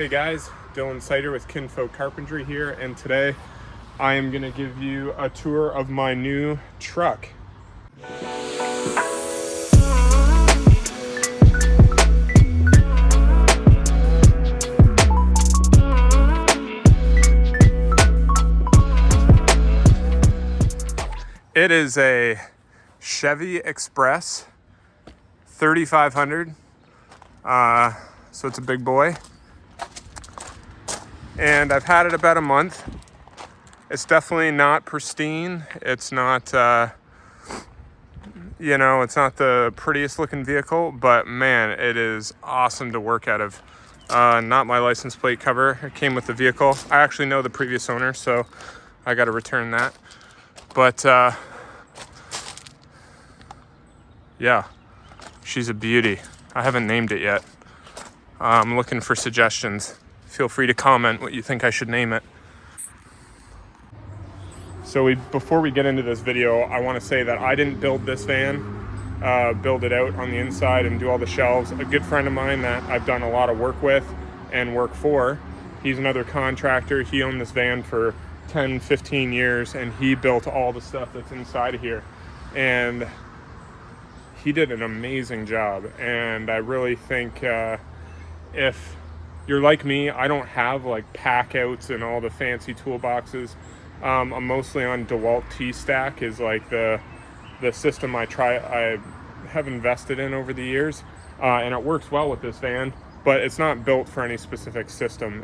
Hey guys, Dylan Sider with Kinfolk Carpentry here, and today I am going to give you a tour of my new truck. It is a Chevy Express 3500, so it's a big boy. And I've had it about a month. It's definitely not pristine. It's not, it's not the prettiest looking vehicle, but man, it is awesome to work out of. Not my license plate cover. It came with the vehicle. I actually know the previous owner, so I got to return that. But yeah, she's a beauty. I haven't named it yet. I'm looking for suggestions. Feel free to comment what you think I should name it. So before we get into this video, I want to say that I didn't build this van, build it out on the inside and do all the shelves. A good friend of mine that I've done a lot of work with and work for, he's another contractor. He owned this van for 10, 15 years, and he built all the stuff that's inside of here. And he did an amazing job. And I really think if you're like me, I don't have like pack outs and all the fancy toolboxes. I'm mostly on DeWalt T-Stack is like the system I have invested in over the years, and it works well with this van, but it's not built for any specific system.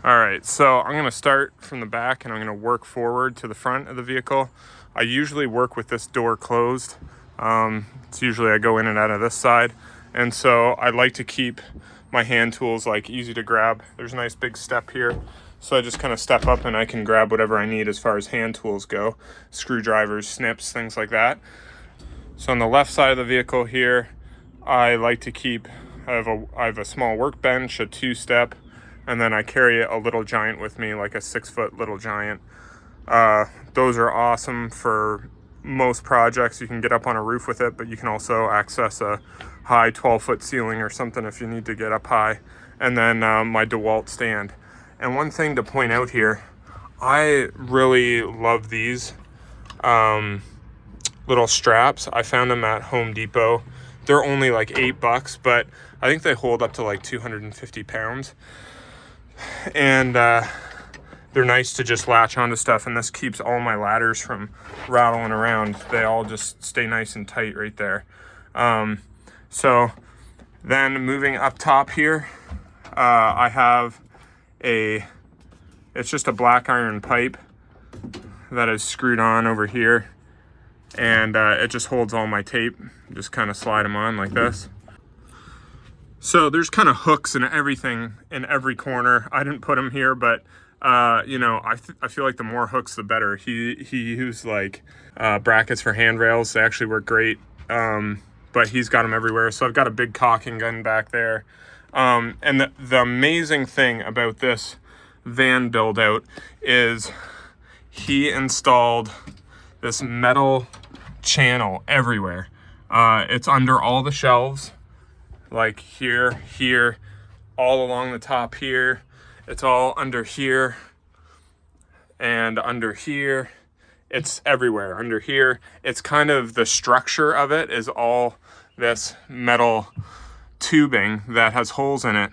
All right, so I'm gonna start from the back and I'm gonna work forward to the front of the vehicle. I usually work with this door closed. It's usually I go in and out of this side, and so I like to keep my hand tools like easy to grab. There's a nice big step here, so I just kind of step up and I can grab whatever I need as far as hand tools go, screwdrivers, snips, things like that. So on the left side of the vehicle here, I like to keep, I have a small workbench, a 2-step, and then I carry a little giant with me, like a 6-foot little giant. Those are awesome for most projects. You can get up on a roof with it, but you can also access a high 12-foot ceiling or something if you need to get up high. And then my DeWalt stand. And one thing to point out here, I really love these little straps. I found them at Home Depot. They're only like $8, but I think they hold up to like 250 pounds. And they're nice to just latch onto stuff, and this keeps all my ladders from rattling around. They all just stay nice and tight right there. So then moving up top here, I have it's just a black iron pipe that is screwed on over here, and it just holds all my tape. Just kind of slide them on like this. So there's kind of hooks and everything in every corner. I didn't put them here, but I feel like the more hooks, the better. He used like brackets for handrails. They actually work great, but he's got them everywhere. So I've got a big caulking gun back there. And the amazing thing about this van build out is he installed this metal channel everywhere. It's under all the shelves, like here, all along the top here. It's all under here and under here. It's everywhere under here. It's kind of the structure of it is all this metal tubing that has holes in it.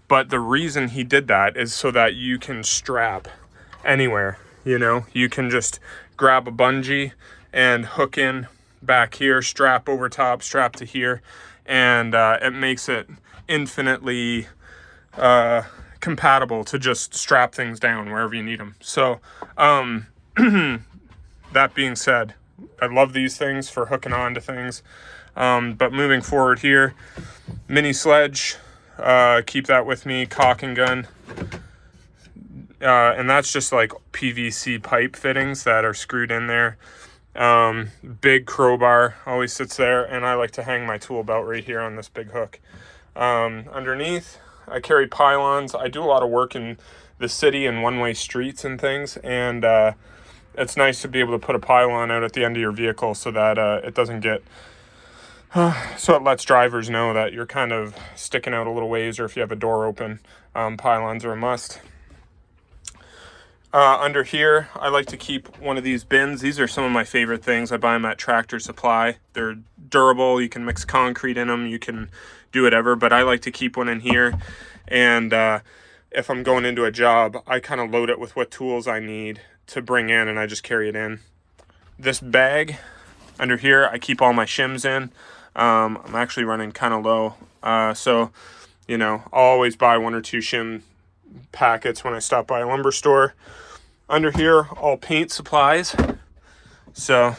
But the reason he did that is so that you can strap anywhere. You can just grab a bungee and hook in back here, strap over top, strap to here, and it makes it infinitely compatible to just strap things down wherever you need them. So that being said, I love these things for hooking on to things. But moving forward here, mini sledge, keep that with me, caulking gun, and that's just like PVC pipe fittings that are screwed in there. Big crowbar always sits there, and I like to hang my tool belt right here on this big hook. Underneath, I carry pylons. I do a lot of work in the city and one-way streets and things, and it's nice to be able to put a pylon out at the end of your vehicle so that it doesn't get So it lets drivers know that you're kind of sticking out a little ways, or if you have a door open. Pylons are a must. Under here, I like to keep one of these bins. These are some of my favorite things. I buy them at Tractor Supply. They're durable. You can mix concrete in them. You can do whatever, but I like to keep one in here. And if I'm going into a job, I kind of load it with what tools I need to bring in, and I just carry it in. This bag under here, I keep all my shims in. I'm actually running kind of low. So, you know, I'll always buy 1 or 2 shim packets when I stop by a lumber store. Under here, all paint supplies. So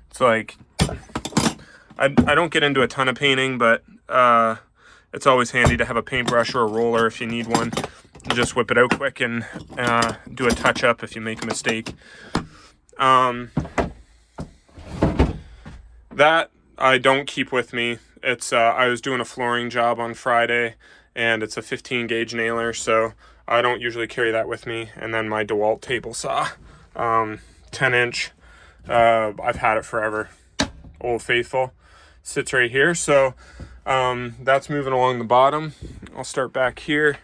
it's like, I don't get into a ton of painting, but it's always handy to have a paintbrush or a roller if you need one. You just whip it out quick and do a touch up if you make a mistake. That I don't keep with me. It's I was doing a flooring job on Friday, and it's a 15 gauge nailer, so I don't usually carry that with me. And then my DeWalt table saw, 10 inch. I've had it forever. Old Faithful sits right here. So that's moving along the bottom. I'll start back here.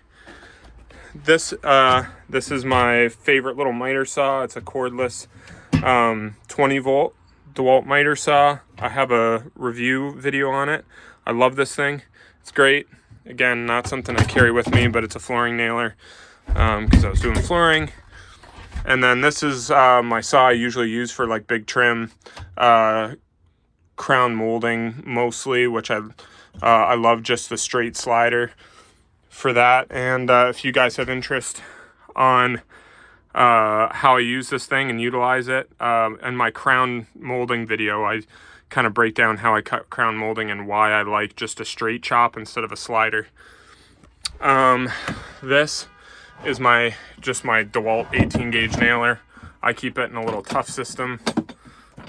This is my favorite little miter saw. It's a cordless 20 volt DeWalt miter saw. I have a review video on it. I love this thing. It's great. Again, not something I carry with me, but it's a flooring nailer because I was doing flooring. And then this is my saw I usually use for like big trim, crown molding mostly, which I love just the straight slider for that. And if you guys have interest on how I use this thing and utilize it, in my crown molding video, I kind of break down how I cut crown molding and why I like just a straight chop instead of a slider. This is my DeWalt 18 gauge nailer. I keep it in a little tough system.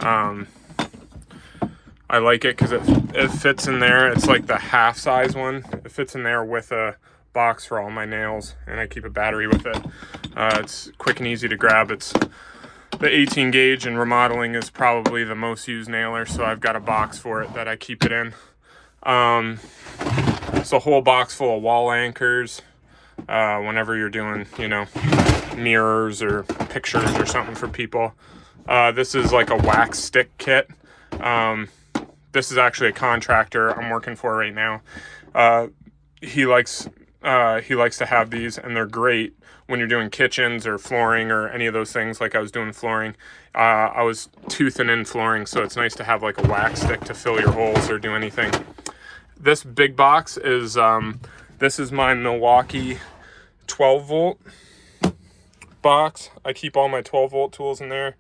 I like it because it fits in there. It's like the half size one. It fits in there with a box for all my nails, and I keep a battery with it. It's quick and easy to grab. It's the 18 gauge, and remodeling is probably the most used nailer, so I've got a box for it that I keep it in. It's a whole box full of wall anchors. Whenever you're doing, you know, mirrors or pictures or something for people. This is like a wax stick kit. This is actually a contractor I'm working for right now. He likes to have these, and they're great when you're doing kitchens or flooring or any of those things. Like I was doing flooring, I was toothing in flooring, so it's nice to have like a wax stick to fill your holes or do anything. This big box is this is my Milwaukee 12 volt box. I keep all my 12 volt tools in there.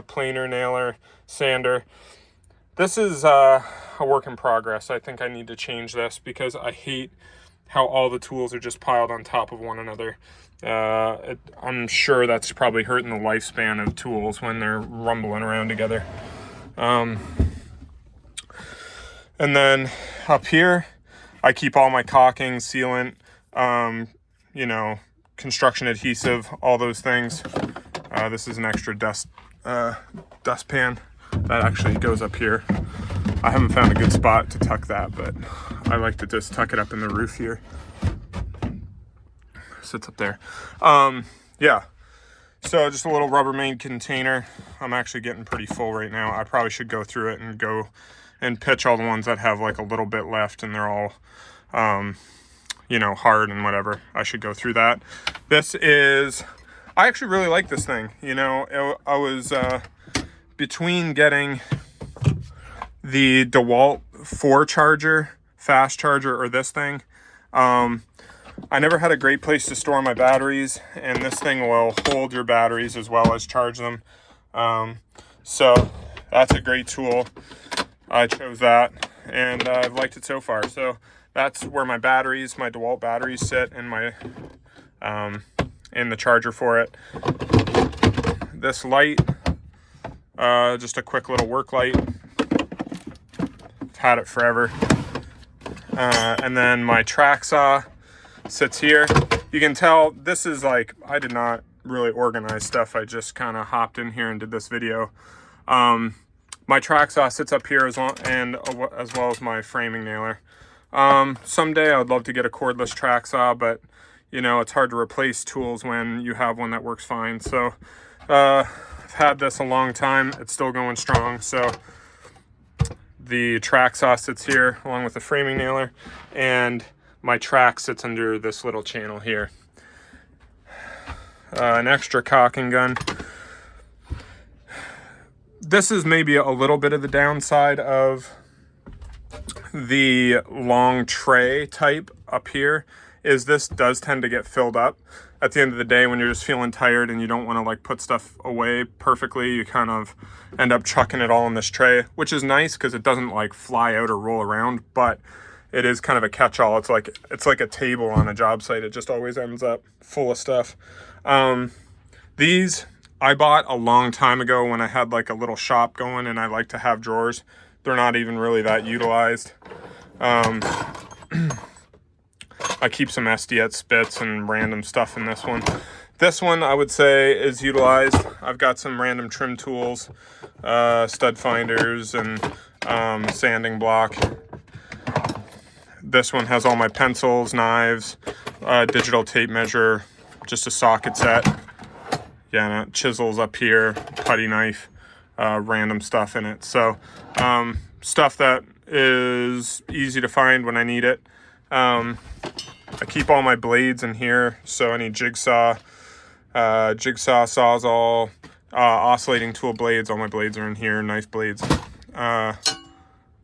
Planer, nailer, sander. This is a work in progress. I think I need to change this because I hate how all the tools are just piled on top of one another. I'm sure that's probably hurting the lifespan of tools when they're rumbling around together. And then up here, I keep all my caulking, sealant, you know, construction adhesive, all those things. This is an extra dustpan that actually goes up here. I haven't found a good spot to tuck that, but I like to just tuck it up in the roof here. Sits up there. Yeah. So just a little Rubbermaid container. I'm actually getting pretty full right now. I probably should go through it and go and pitch all the ones that have like a little bit left and they're all, you know, hard and whatever. I should go through that. This is, I actually really like this thing. You know, I was between getting the DeWalt 4 charger, fast charger, or this thing. I never had a great place to store my batteries, and this thing will hold your batteries as well as charge them. So that's a great tool. I chose that, and I've liked it so far. So that's where my batteries, my DeWalt batteries sit in my in the charger for it. This light, just a quick little work light. I've had it forever. And then my track saw sits here. You can tell this is like, I did not really organize stuff. I just kind of hopped in here and did this video. My track saw sits up here as well, and as well as my framing nailer. Someday I'd love to get a cordless track saw, but you know, it's hard to replace tools when you have one that works fine. So I've had this a long time. It's still going strong. So the track saw sits here along with the framing nailer, and my track sits under this little channel here. An extra caulking gun. This is maybe a little bit of the downside of the long tray type up here, is this does tend to get filled up. At the end of the day, when you're just feeling tired and you don't want to like put stuff away perfectly, you kind of end up chucking it all in this tray, which is nice because it doesn't like fly out or roll around, but it is kind of a catch-all. It's like a table on a job site. It just always ends up full of stuff. These I bought a long time ago when I had like a little shop going and I like to have drawers. They're not even really that utilized. I keep some SDS spits and random stuff in this one. This one I would say is utilized. I've got some random trim tools, stud finders, and sanding block. This one has all my pencils, knives, digital tape measure, just a socket set. Yeah, chisels up here, putty knife, random stuff in it. So stuff that is easy to find when I need it. I keep all my blades in here, so any jigsaw, sawzall, oscillating tool blades, all my blades are in here, knife blades,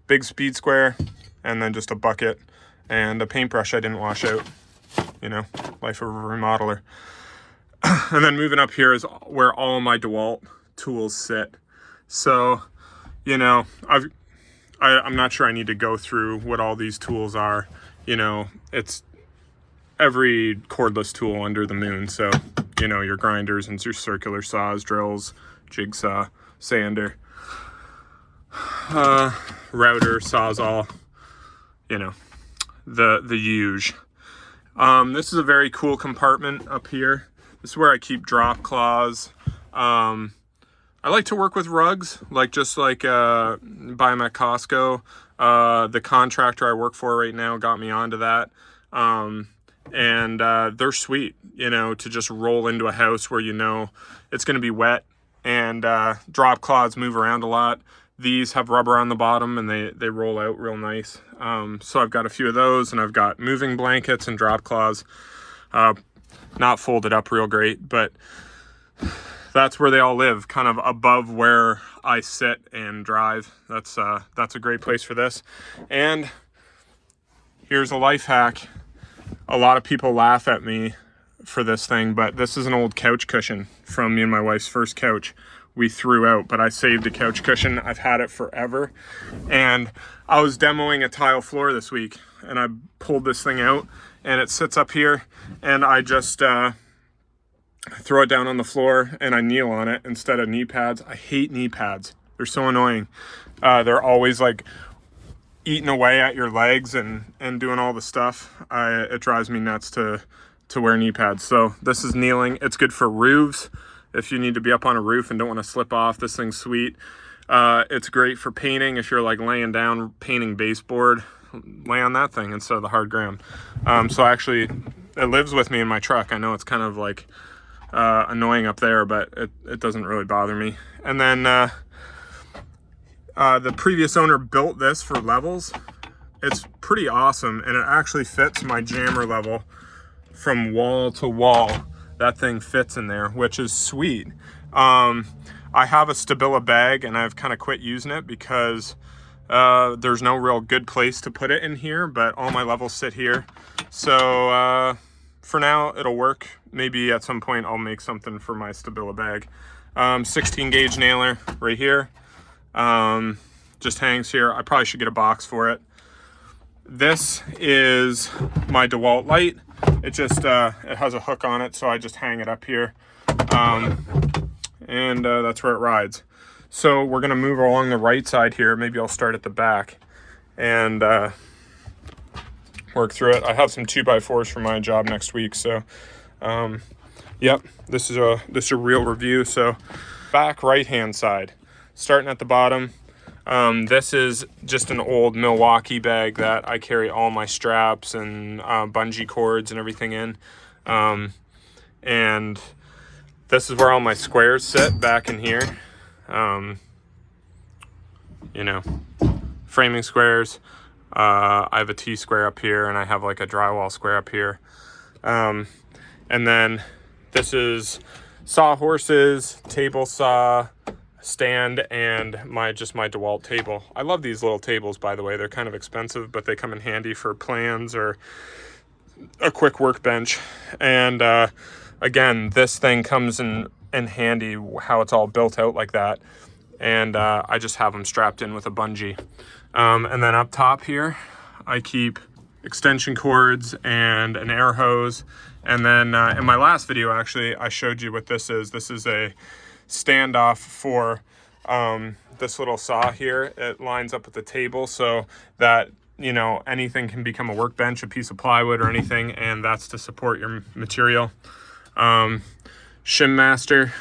big speed square, and then just a bucket and a paintbrush I didn't wash out, you know, life of a remodeler. And then moving up here is where all my DeWalt tools sit. So, you know, I'm not sure I need to go through what all these tools are. You know, it's every cordless tool under the moon. So, you know, your grinders and your circular saws, drills, jigsaw, sander, router, sawzall, you know, the huge. This is a very cool compartment up here. This is where I keep drop claws. I like to work with rugs, just like buy them at Costco. The contractor I work for right now got me onto that. And they're sweet, you know, to just roll into a house where you know it's going to be wet, and drop claws move around a lot. These have rubber on the bottom and they roll out real nice. So I've got a few of those, and I've got moving blankets and drop claws. Not folded up real great, but that's where they all live, kind of above where I sit and drive. That's a great place for this. And here's a life hack. A lot of people laugh at me for this thing, but this is an old couch cushion from me and my wife's first couch we threw out, but I saved the couch cushion. I've had it forever. And I was demoing a tile floor this week, and I pulled this thing out, and it sits up here, and I just throw it down on the floor and I kneel on it instead of knee pads. I hate knee pads. They're so annoying. They're always like eating away at your legs and doing all the stuff. It drives me nuts to wear knee pads. So this is kneeling. It's good for roofs. If you need to be up on a roof and don't want to slip off, this thing's sweet. It's great for painting. If you're like laying down painting baseboard, lay on that thing instead of the hard ground. So actually it lives with me in my truck. I know it's kind of like annoying up there, but it doesn't really bother me. And then the previous owner built this for levels. It's pretty awesome, and it actually fits my jammer level from wall to wall. That thing fits in there, which is sweet. I have a Stabila bag, and I've kind of quit using it because there's no real good place to put it in here, but all my levels sit here. So for now, it'll work. Maybe at some point I'll make something for my Stabila bag. 16 gauge nailer right here. Just hangs here. I probably should get a box for it. This is my DeWalt light. It just it has a hook on it, so I just hang it up here, and that's where it rides. So we're gonna move along the right side here. Maybe I'll start at the back and work through it. I have some 2x4s for my job next week, so yep, this is a real review. So back right hand side, starting at the bottom. This is just an old Milwaukee bag that I carry all my straps and bungee cords and everything in. And this is where all my squares sit, back in here. You know, framing squares. I have a T-square up here, and I have like a drywall square up here. And then this is sawhorses, table saw, stand, and my DeWalt table. I love these little tables, by the way. They're kind of expensive, but they come in handy for plans or a quick workbench. And again, this thing comes in handy how it's all built out like that. And I just have them strapped in with a bungee. And then up top here, I keep extension cords and an air hose. And then in my last video, actually, I showed you what this is. This is a standoff for this little saw here. It lines up with the table so that, you know, anything can become a workbench, a piece of plywood or anything, and that's to support your material. Shim master.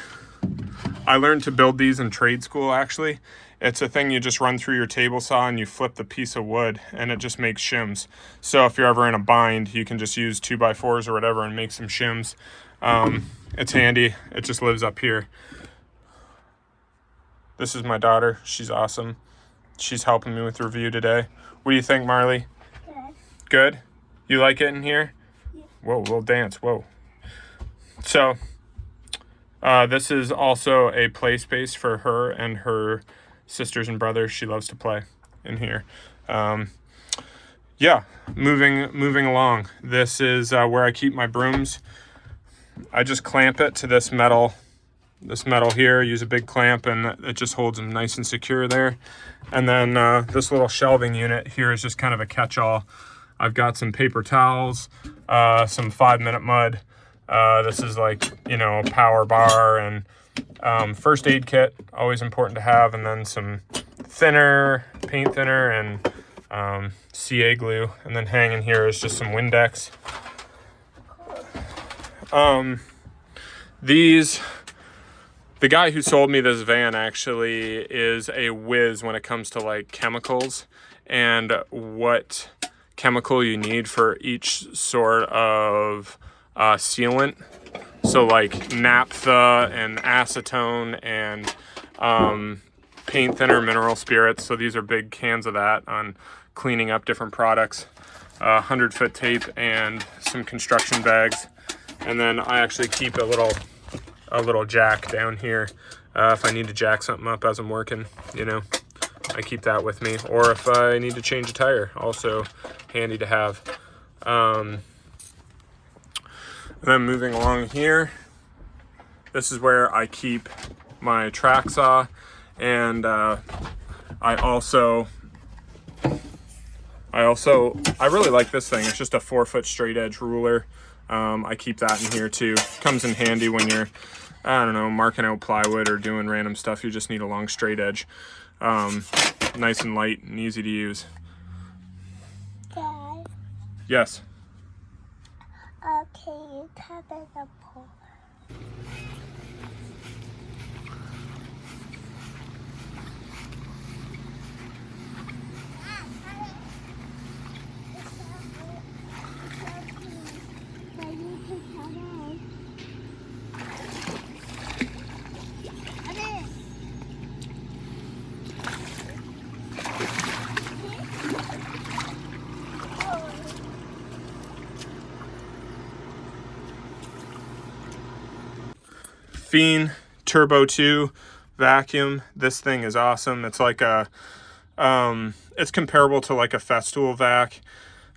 I learned to build these in trade school, actually. It's a thing you just run through your table saw and you flip the piece of wood and it just makes shims. So if you're ever in a bind, you can just use 2x4s or whatever and make some shims. It's handy. It just lives up here. This is my daughter. She's awesome. She's helping me with the review today. What do you think, Marley? Good. Good? You like it in here? Yeah. Whoa, we'll dance. Whoa. So, this is also a play space for her and her sisters and brothers. She loves to play in here. Yeah, moving along. This is where I keep my brooms. I just clamp it to this metal here. Use a big clamp and it just holds them nice and secure there. And then this little shelving unit here is just kind of a catch-all. I've got some paper towels, some 5-minute mud. This is like, you know, a power bar and first aid kit, always important to have, and then some thinner, paint thinner, and CA glue. And then hanging here is just some Windex. The guy who sold me this van actually is a whiz when it comes to like chemicals and what chemical you need for each sort of sealant. So like naphtha and acetone and paint thinner, mineral spirits. So these are big cans of that on cleaning up different products. 100-foot tape and some construction bags. And then I actually keep a little jack down here if I need to jack something up as I'm working, you know. I keep that with me. Or if I need to change a tire, also handy to have. And then moving along here, this is where I keep my track saw, and I really like this thing. It's just a 4-foot straight edge ruler. I keep that in here too. Comes in handy when you're, I don't know, marking out plywood or doing random stuff. You just need a long straight edge. Nice and light and easy to use. Dad. Yes. Okay, you cover the pool. Fiend Turbo 2 vacuum. This thing is awesome. It's like a it's comparable to like a Festool vac.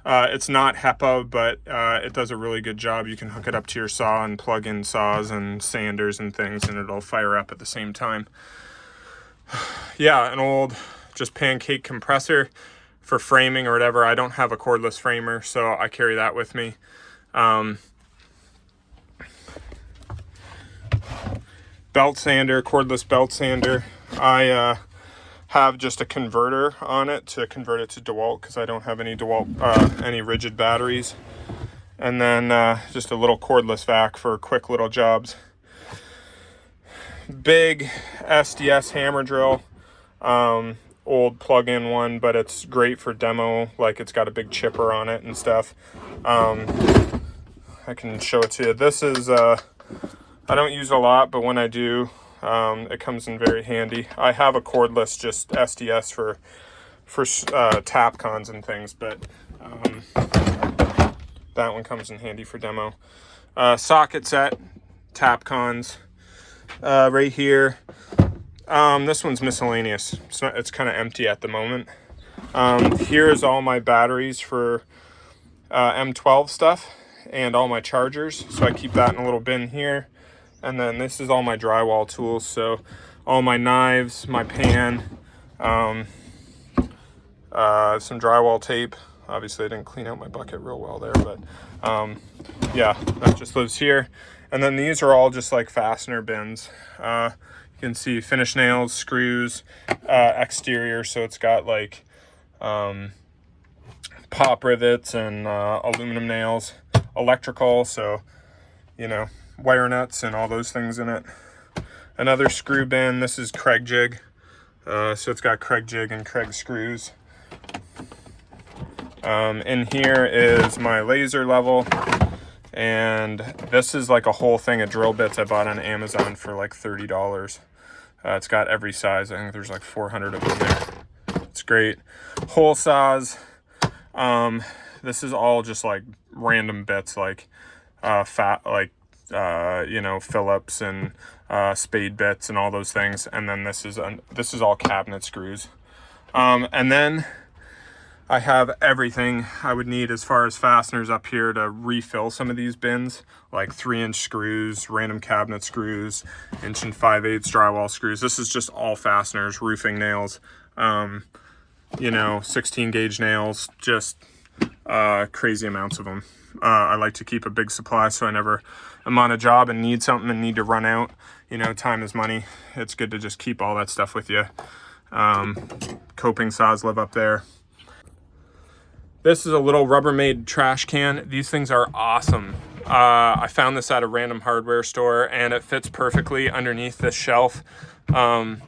It's not HEPA, but it does a really good job. You can hook it up to your saw and plug in saws and sanders and things, and it'll fire up at the same time. Yeah, an old just pancake compressor for framing or whatever. I don't have a cordless framer, so I carry that with me. Belt sander, cordless belt sander. I have just a converter on it to convert it to DeWalt because I don't have any DeWalt, any rigid batteries. And then just a little cordless vac for quick little jobs. Big SDS hammer drill. old plug-in one, but it's great for demo. Like, it's got a big chipper on it and stuff. I can show it to you. This is I don't use a lot, but when I do, it comes in very handy. I have a cordless, just SDS for tap cons and things, but that one comes in handy for demo. Socket set, tap cons, right here. This one's miscellaneous. It's kind of empty at the moment. Here's all my batteries for M12 stuff and all my chargers. So I keep that in a little bin here. And then this is all my drywall tools. So all my knives, my pan, some drywall tape. Obviously I didn't clean out my bucket real well there, but yeah, that just lives here. And then these are all just like fastener bins. You can see finish nails, screws, exterior. So it's got like pop rivets and aluminum nails, electrical, so you know, wire nuts and all those things in it. Another screw bin. This is Craig jig, so it's got Craig jig and Craig screws. In here is my laser level, and this is like a whole thing of drill bits I bought on Amazon for like $30. It's got every size. I think there's like 400 of them there. It's great. Hole saws. This is all just like random bits, like you know, Phillips and spade bits and all those things. And then this is all cabinet screws. And then I have everything I would need as far as fasteners up here to refill some of these bins, like 3-inch screws, random cabinet screws, 1 5/8 drywall screws. This is just all fasteners, roofing nails, you know, 16 gauge nails, just crazy amounts of them. I like to keep a big supply so I never am on a job and need something and need to run out. You know, time is money. It's good to just keep all that stuff with you. Coping saws live up there. This is a little Rubbermaid trash can. These things are awesome. I found this at a random hardware store and it fits perfectly underneath this shelf. I've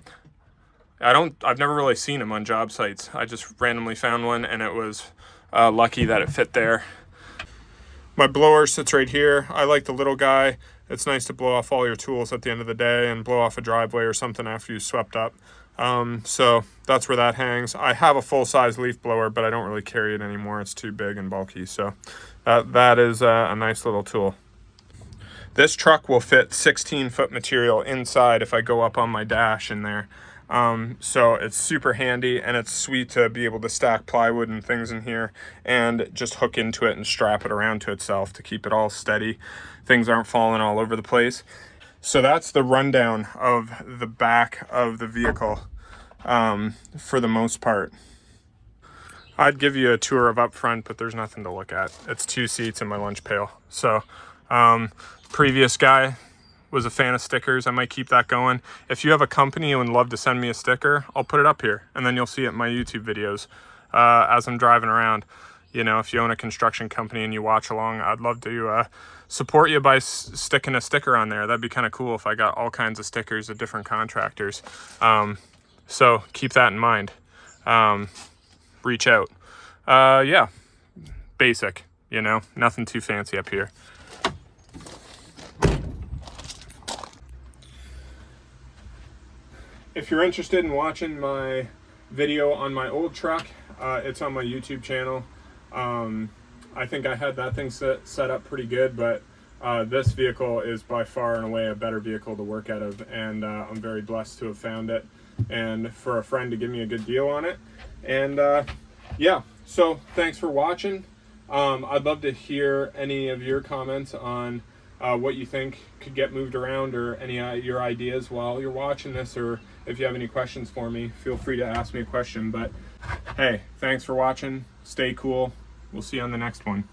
never really seen them on job sites. I just randomly found one and it was lucky that it fit there. My blower sits right here. I like the little guy. It's nice to blow off all your tools at the end of the day and blow off a driveway or something after you swept up. So that's where that hangs. I have a full-size leaf blower, but I don't really carry it anymore. It's too big and bulky. So that is a nice little tool. This truck will fit 16-foot material inside if I go up on my dash in there. So it's super handy, and it's sweet to be able to stack plywood and things in here and just hook into it and strap it around to itself to keep it all steady. Things aren't falling all over the place. So that's the rundown of the back of the vehicle, for the most part. I'd give you a tour of up front, but there's nothing to look at. It's 2 seats and my lunch pail. So previous guy was a fan of stickers. I might keep that going. If you have a company and would love to send me a sticker, I'll put it up here, and then you'll see it in my YouTube videos as I'm driving around. You know, if you own a construction company and you watch along, I'd love to support you by sticking a sticker on there. That'd be kind of cool if I got all kinds of stickers of different contractors. So keep that in mind. Reach out. Yeah, basic, you know, nothing too fancy up here. If you're interested in watching my video on my old truck, it's on my YouTube channel. I think I had that thing set up pretty good, but this vehicle is by far and away a better vehicle to work out of, and I'm very blessed to have found it and for a friend to give me a good deal on it. And yeah, so thanks for watching. I'd love to hear any of your comments on what you think could get moved around, or any your ideas while you're watching this, or if you have any questions for me, feel free to ask me a question. But hey, thanks for watching. Stay cool. We'll see you on the next one.